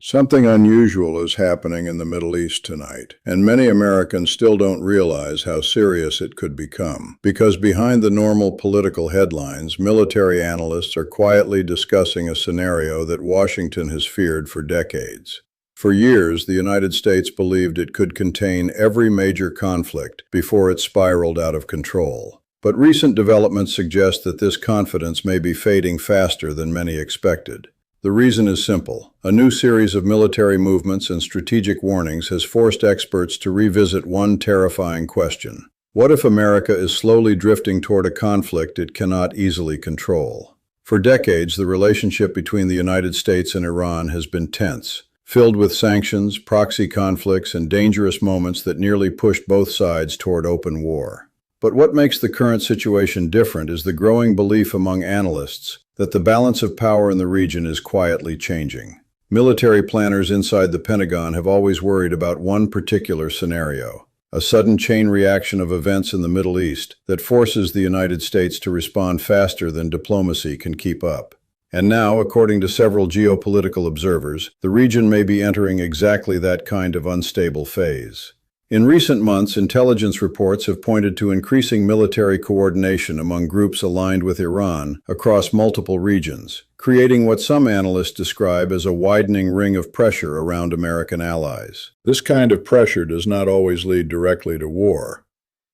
Something unusual is happening in the Middle East tonight, and many Americans still don't realize how serious it could become. Because behind the normal political headlines, military analysts are quietly discussing a scenario that Washington has feared for decades. For years, the United States believed it could contain every major conflict before it spiraled out of control. But recent developments suggest that this confidence may be fading faster than many expected. The reason is simple. A new series of military movements and strategic warnings has forced experts to revisit one terrifying question. What if America is slowly drifting toward a conflict it cannot easily control? For decades, the relationship between the United States and Iran has been tense, filled with sanctions, proxy conflicts, and dangerous moments that nearly pushed both sides toward open war. But what makes the current situation different is the growing belief among analysts that the balance of power in the region is quietly changing. Military planners inside the Pentagon have always worried about one particular scenario: a sudden chain reaction of events in the Middle East that forces the United States to respond faster than diplomacy can keep up. And now, according to several geopolitical observers, the region may be entering exactly that kind of unstable phase. In recent months, intelligence reports have pointed to increasing military coordination among groups aligned with Iran across multiple regions, creating what some analysts describe as a widening ring of pressure around American allies. This kind of pressure does not always lead directly to war,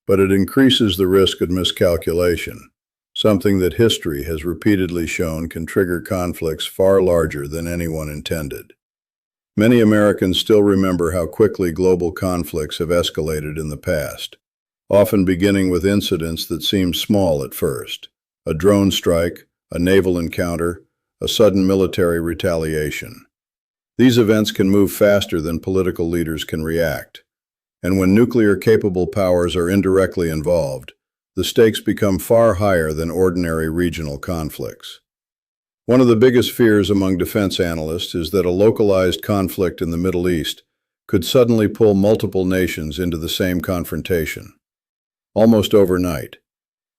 but it increases the risk of miscalculation, something that history has repeatedly shown can trigger conflicts far larger than anyone intended. Many Americans still remember how quickly global conflicts have escalated in the past, often beginning with incidents that seemed small at first: a drone strike, a naval encounter, a sudden military retaliation. These events can move faster than political leaders can react, and when nuclear-capable powers are indirectly involved, the stakes become far higher than ordinary regional conflicts. One of the biggest fears among defense analysts is that a localized conflict in the Middle East could suddenly pull multiple nations into the same confrontation, almost overnight.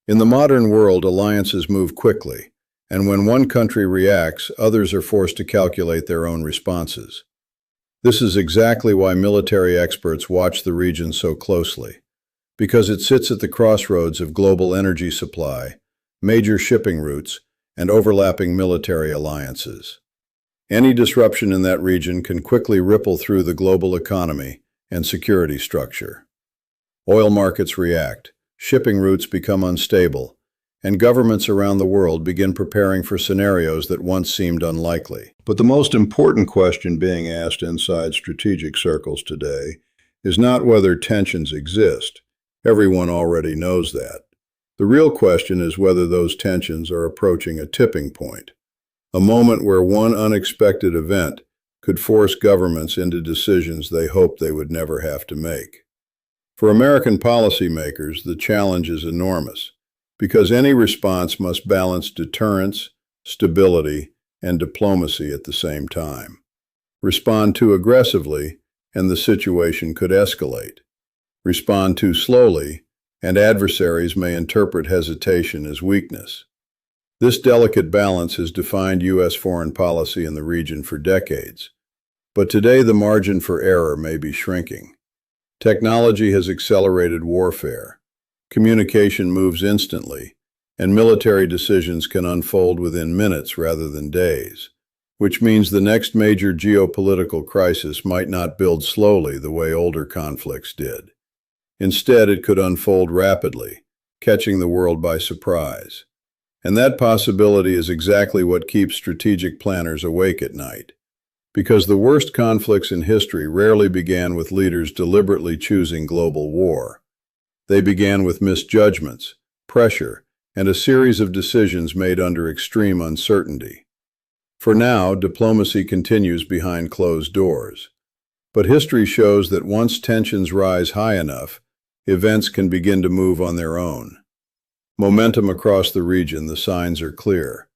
In the modern world, alliances move quickly, and when one country reacts, others are forced to calculate their own responses. This is exactly why military experts watch the region so closely, because it sits at the crossroads of global energy supply, major shipping routes, and overlapping military alliances. Any disruption in that region can quickly ripple through the global economy and security structure. Oil markets react, shipping routes become unstable, and governments around the world begin preparing for scenarios that once seemed unlikely. But the most important question being asked inside strategic circles today is not whether tensions exist. Everyone already knows that. The real question is whether those tensions are approaching a tipping point, a moment where one unexpected event could force governments into decisions they hoped they would never have to make. For American policymakers, the challenge is enormous, because any response must balance deterrence, stability, and diplomacy at the same time. Respond too aggressively, and the situation could escalate. Respond too slowly, and adversaries may interpret hesitation as weakness. This delicate balance has defined U.S. foreign policy in the region for decades, but today the margin for error may be shrinking. Technology has accelerated warfare, communication moves instantly, and military decisions can unfold within minutes rather than days, which means the next major geopolitical crisis might not build slowly the way older conflicts did. Instead, it could unfold rapidly, catching the world by surprise. And that possibility is exactly what keeps strategic planners awake at night. Because the worst conflicts in history rarely began with leaders deliberately choosing global war. They began with misjudgments, pressure, and a series of decisions made under extreme uncertainty. For now, diplomacy continues behind closed doors. But history shows that once tensions rise high enough, events can begin to move on their own. Momentum across the region, the signs are clear.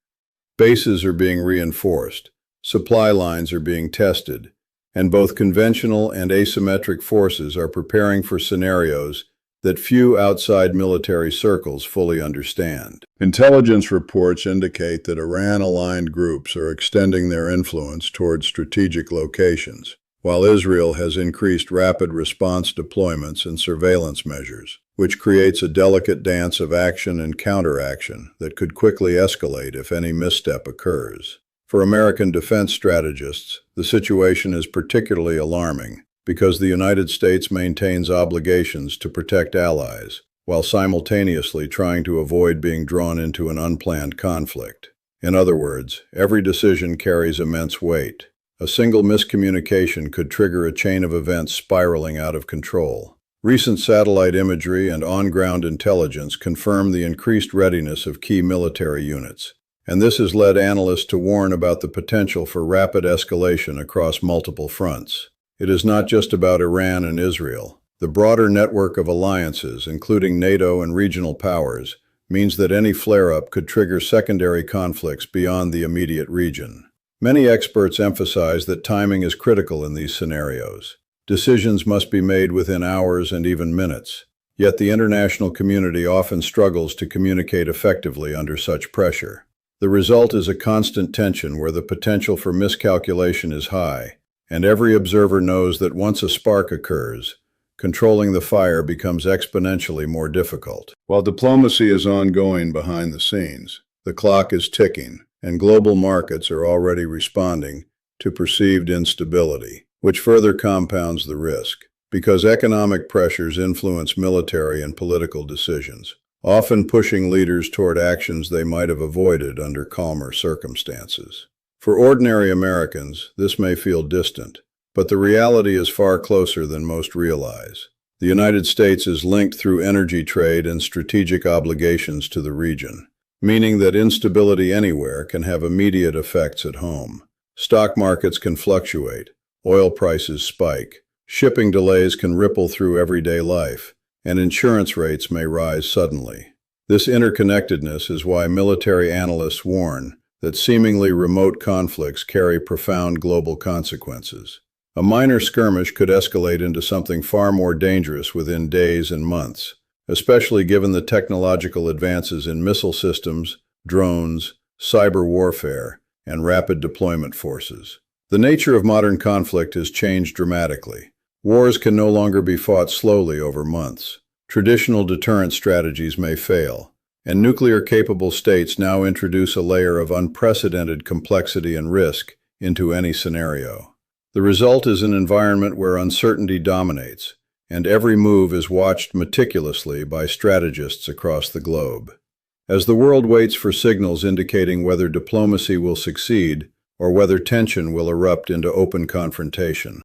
Bases are being reinforced, supply lines are being tested, and both conventional and asymmetric forces are preparing for scenarios that few outside military circles fully understand. Intelligence reports indicate that Iran-aligned groups are extending their influence toward strategic locations, while Israel has increased rapid response deployments and surveillance measures, which creates a delicate dance of action and counteraction that could quickly escalate if any misstep occurs. For American defense strategists, the situation is particularly alarming because the United States maintains obligations to protect allies, while simultaneously trying to avoid being drawn into an unplanned conflict. In other words, every decision carries immense weight. A single miscommunication could trigger a chain of events spiraling out of control. Recent satellite imagery and on-ground intelligence confirm the increased readiness of key military units, and this has led analysts to warn about the potential for rapid escalation across multiple fronts. It is not just about Iran and Israel. The broader network of alliances, including NATO and regional powers, means that any flare-up could trigger secondary conflicts beyond the immediate region. Many experts emphasize that timing is critical in these scenarios. Decisions must be made within hours and even minutes, yet the international community often struggles to communicate effectively under such pressure. The result is a constant tension where the potential for miscalculation is high, and every observer knows that once a spark occurs, controlling the fire becomes exponentially more difficult. While diplomacy is ongoing behind the scenes, the clock is ticking, and global markets are already responding to perceived instability, which further compounds the risk, because economic pressures influence military and political decisions, often pushing leaders toward actions they might have avoided under calmer circumstances. For ordinary Americans, this may feel distant, but the reality is far closer than most realize. The United States is linked through energy trade and strategic obligations to the region, meaning that instability anywhere can have immediate effects at home. Stock markets can fluctuate, oil prices spike, shipping delays can ripple through everyday life, and insurance rates may rise suddenly. This interconnectedness is why military analysts warn that seemingly remote conflicts carry profound global consequences. A minor skirmish could escalate into something far more dangerous within days and months, especially given the technological advances in missile systems, drones, cyber warfare, and rapid deployment forces. The nature of modern conflict has changed dramatically. Wars can no longer be fought slowly over months. Traditional deterrent strategies may fail, and nuclear-capable states now introduce a layer of unprecedented complexity and risk into any scenario. The result is an environment where uncertainty dominates, and every move is watched meticulously by strategists across the globe. As the world waits for signals indicating whether diplomacy will succeed or whether tension will erupt into open confrontation.